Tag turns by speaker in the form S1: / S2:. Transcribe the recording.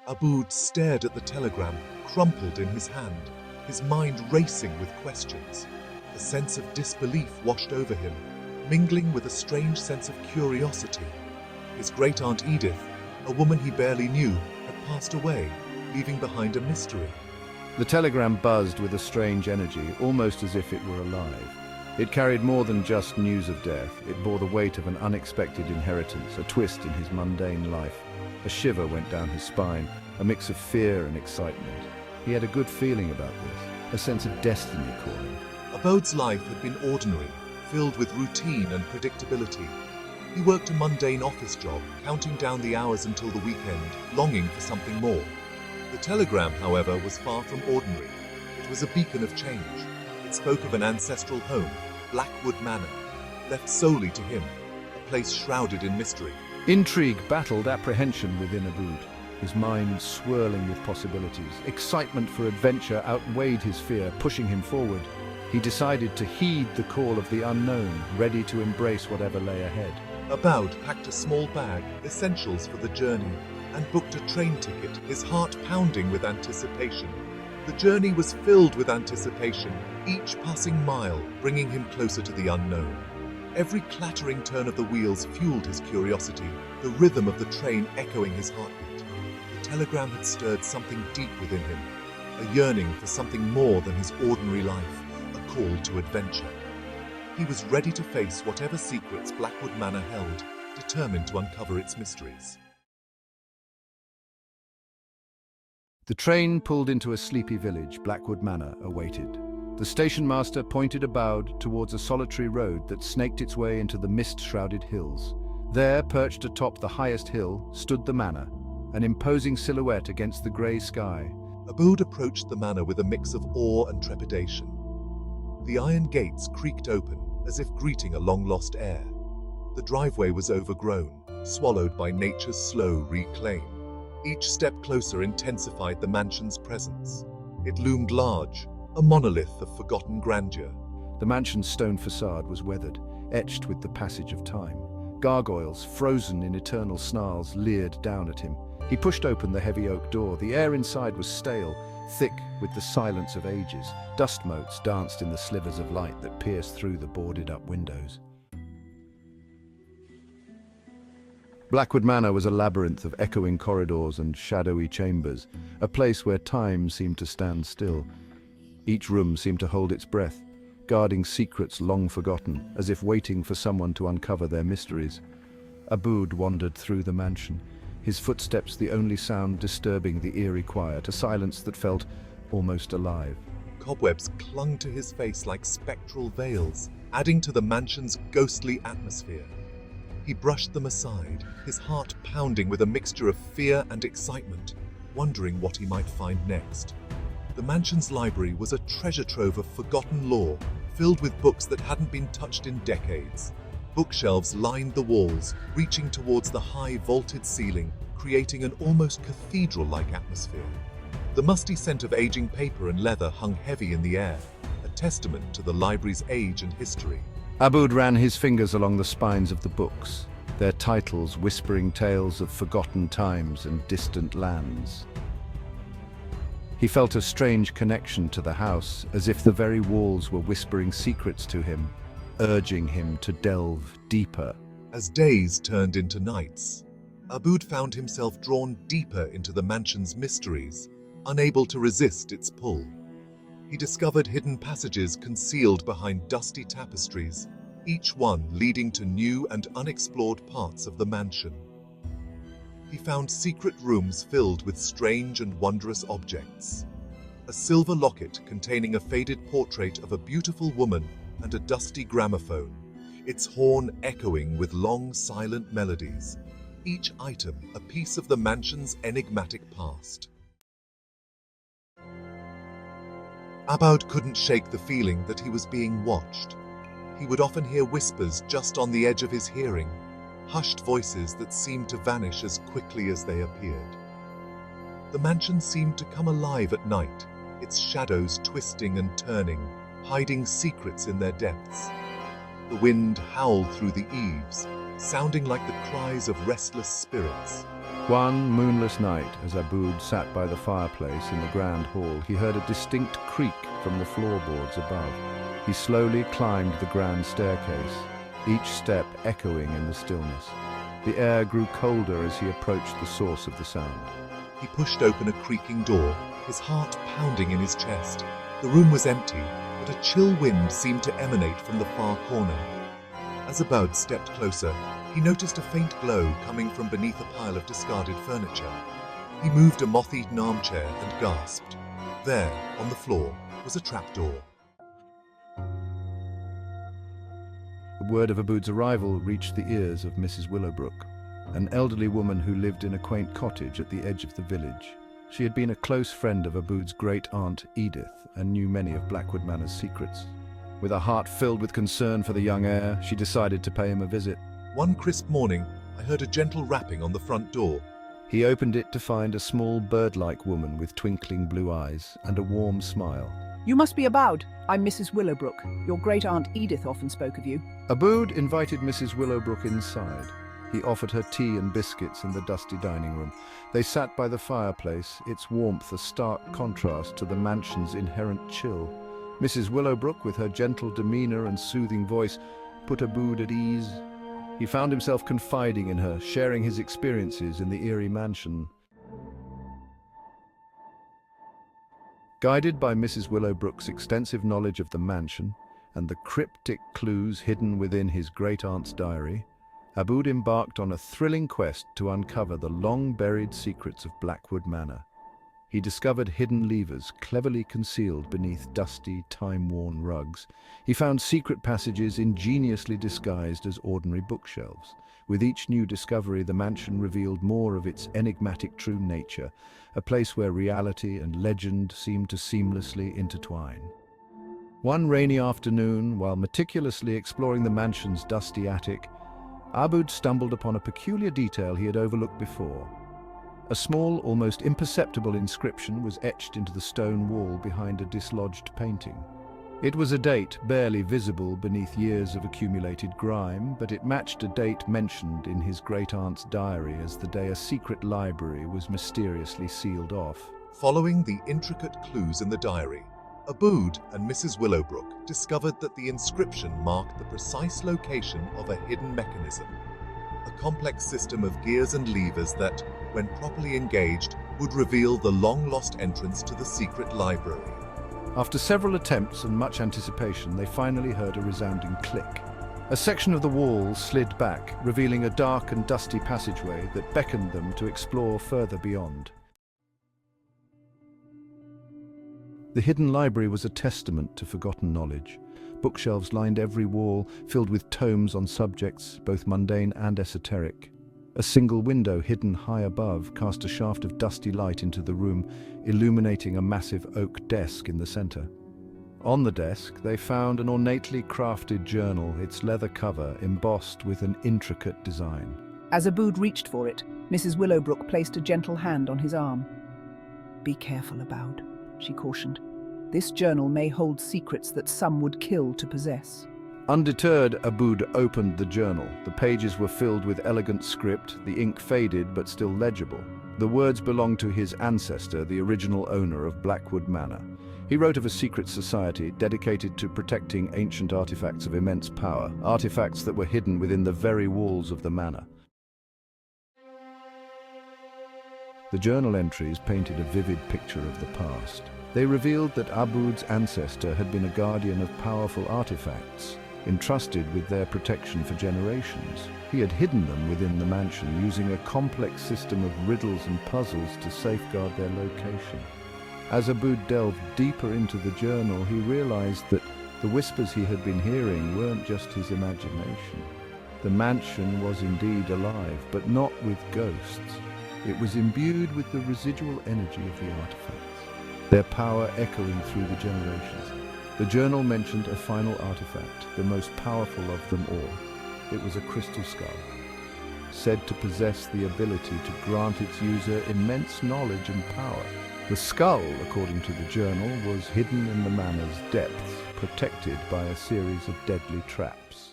S1: Aboud stared at the telegram, crumpled in his hand, his mind racing with questions. A sense of disbelief washed over him, mingling with a strange sense of curiosity. His great-aunt Edith, a woman he barely knew, had passed away, leaving behind a mystery.
S2: The telegram buzzed with a strange energy, almost as if it were alive. It carried more than just news of death. It bore the weight of an unexpected inheritance, a twist in his mundane life. A shiver went down his spine, a mix of fear and excitement. He had a good feeling about this, a sense of destiny calling.
S1: Aboud's life had been ordinary, filled with routine and predictability. He worked a mundane office job, counting down the hours until the weekend, longing for something more. The telegram, however, was far from ordinary. It was a beacon of change. It spoke of an ancestral home, Blackwood Manor, left solely to him, a place shrouded in mystery.
S2: Intrigue battled apprehension within Aboud, his mind swirling with possibilities. Excitement for adventure outweighed his fear, pushing him forward. He decided to heed the call of the unknown, ready to embrace whatever lay ahead.
S1: Aboud packed a small bag, essentials for the journey, and booked a train ticket, his heart pounding with anticipation. The journey was filled with anticipation, each passing mile bringing him closer to the unknown. Every clattering turn of the wheels fueled his curiosity, the rhythm of the train echoing his heartbeat. The telegram had stirred something deep within him, a yearning for something more than his ordinary life, a call to adventure. He was ready to face whatever secrets Blackwood Manor held, determined to uncover its mysteries.
S2: The train pulled into a sleepy village. Blackwood Manor awaited. The station master pointed Aboud towards a solitary road that snaked its way into the mist-shrouded hills. There, perched atop the highest hill, stood the manor, an imposing silhouette against the grey sky.
S1: Aboud approached the manor with a mix of awe and trepidation. The iron gates creaked open, as if greeting a long-lost heir. The driveway was overgrown, swallowed by nature's slow reclaim. Each step closer intensified the mansion's presence. It loomed large, a monolith of forgotten grandeur.
S2: The mansion's stone facade was weathered, etched with the passage of time. Gargoyles, frozen in eternal snarls, leered down at him. He pushed open the heavy oak door. The air inside was stale, thick with the silence of ages. Dust motes danced in the slivers of light that pierced through the boarded-up windows. Blackwood Manor was a labyrinth of echoing corridors and shadowy chambers, a place where time seemed to stand still. Each room seemed to hold its breath, guarding secrets long forgotten, as if waiting for someone to uncover their mysteries. Aboud wandered through the mansion, his footsteps the only sound disturbing the eerie quiet, a silence that felt almost alive.
S1: Cobwebs clung to his face like spectral veils, adding to the mansion's ghostly atmosphere. He brushed them aside, his heart pounding with a mixture of fear and excitement, wondering what he might find next. The mansion's library was a treasure trove of forgotten lore, filled with books that hadn't been touched in decades. Bookshelves lined the walls, reaching towards the high vaulted ceiling, creating an almost cathedral-like atmosphere. The musty scent of aging paper and leather hung heavy in the air, a testament to the library's age and history.
S2: Aboud ran his fingers along the spines of the books, their titles whispering tales of forgotten times and distant lands. He felt a strange connection to the house, as if the very walls were whispering secrets to him, urging him to delve deeper.
S1: As days turned into nights, Aboud found himself drawn deeper into the mansion's mysteries, unable to resist its pull. He discovered hidden passages concealed behind dusty tapestries, each one leading to new and unexplored parts of the mansion. He found secret rooms filled with strange and wondrous objects. A silver locket containing a faded portrait of a beautiful woman and a dusty gramophone, its horn echoing with long, silent melodies, each item a piece of the mansion's enigmatic past. Aboud couldn't shake the feeling that he was being watched. He would often hear whispers just on the edge of his hearing, hushed voices that seemed to vanish as quickly as they appeared. The mansion seemed to come alive at night, its shadows twisting and turning, hiding secrets in their depths. The wind howled through the eaves, sounding like the cries of restless spirits.
S2: One moonless night, as Aboud sat by the fireplace in the grand hall, he heard a distinct creak from the floorboards above. He slowly climbed the grand staircase, each step echoing in the stillness. The air grew colder as he approached the source of the sound.
S1: He pushed open a creaking door, his heart pounding in his chest. The room was empty, but a chill wind seemed to emanate from the far corner. As Aboud stepped closer, he noticed a faint glow coming from beneath a pile of discarded furniture. He moved a moth-eaten armchair and gasped. There, on the floor, was a trapdoor.
S2: The word of Aboud's arrival reached the ears of Mrs. Willowbrook, an elderly woman who lived in a quaint cottage at the edge of the village. She had been a close friend of Aboud's great-aunt Edith and knew many of Blackwood Manor's secrets. With a heart filled with concern for the young heir, she decided to pay him a visit.
S1: One crisp morning, I heard a gentle rapping on the front door.
S2: He opened it to find a small bird-like woman with twinkling blue eyes and a warm smile.
S3: You must be Aboud. I'm Mrs. Willowbrook. Your great-aunt Edith often spoke of you.
S2: Aboud invited Mrs. Willowbrook inside. He offered her tea and biscuits in the dusty dining room. They sat by the fireplace, its warmth a stark contrast to the mansion's inherent chill. Mrs. Willowbrook, with her gentle demeanor and soothing voice, put Aboud at ease. He found himself confiding in her, sharing his experiences in the eerie mansion. Guided by Mrs. Willowbrook's extensive knowledge of the mansion and the cryptic clues hidden within his great-aunt's diary, Aboud embarked on a thrilling quest to uncover the long-buried secrets of Blackwood Manor. He discovered hidden levers cleverly concealed beneath dusty, time-worn rugs. He found secret passages ingeniously disguised as ordinary bookshelves. With each new discovery, the mansion revealed more of its enigmatic true nature, a place where reality and legend seemed to seamlessly intertwine. One rainy afternoon, while meticulously exploring the mansion's dusty attic, Aboud stumbled upon a peculiar detail he had overlooked before. A small, almost imperceptible inscription was etched into the stone wall behind a dislodged painting. It was a date barely visible beneath years of accumulated grime, but it matched a date mentioned in his great-aunt's diary as the day a secret library was mysteriously sealed off.
S1: Following the intricate clues in the diary, Aboud and Mrs. Willowbrook discovered that the inscription marked the precise location of a hidden mechanism, a complex system of gears and levers that, when properly engaged, would reveal the long-lost entrance to the secret library.
S2: After several attempts and much anticipation, they finally heard a resounding click. A section of the wall slid back, revealing a dark and dusty passageway that beckoned them to explore further beyond. The hidden library was a testament to forgotten knowledge. Bookshelves lined every wall, filled with tomes on subjects both mundane and esoteric. A single window hidden high above cast a shaft of dusty light into the room, illuminating a massive oak desk in the center. On the desk, they found an ornately crafted journal, its leather cover embossed with an intricate design.
S3: As Aboud reached for it, Mrs. Willowbrook placed a gentle hand on his arm. "Be careful, Aboud," she cautioned. "This journal may hold secrets that some would kill to possess."
S2: Undeterred, Aboud opened the journal. The pages were filled with elegant script, the ink faded but still legible. The words belonged to his ancestor, the original owner of Blackwood Manor. He wrote of a secret society dedicated to protecting ancient artifacts of immense power, artifacts that were hidden within the very walls of the manor. The journal entries painted a vivid picture of the past. They revealed that Aboud's ancestor had been a guardian of powerful artifacts, entrusted with their protection for generations. He had hidden them within the mansion, using a complex system of riddles and puzzles to safeguard their location. As Aboud delved deeper into the journal, he realized that the whispers he had been hearing weren't just his imagination. The mansion was indeed alive, but not with ghosts. It was imbued with the residual energy of the artifacts, their power echoing through the generations. The journal mentioned a final artifact, the most powerful of them all. It was a crystal skull, said to possess the ability to grant its user immense knowledge and power. The skull, according to the journal, was hidden in the manor's depths, protected by a series of deadly traps.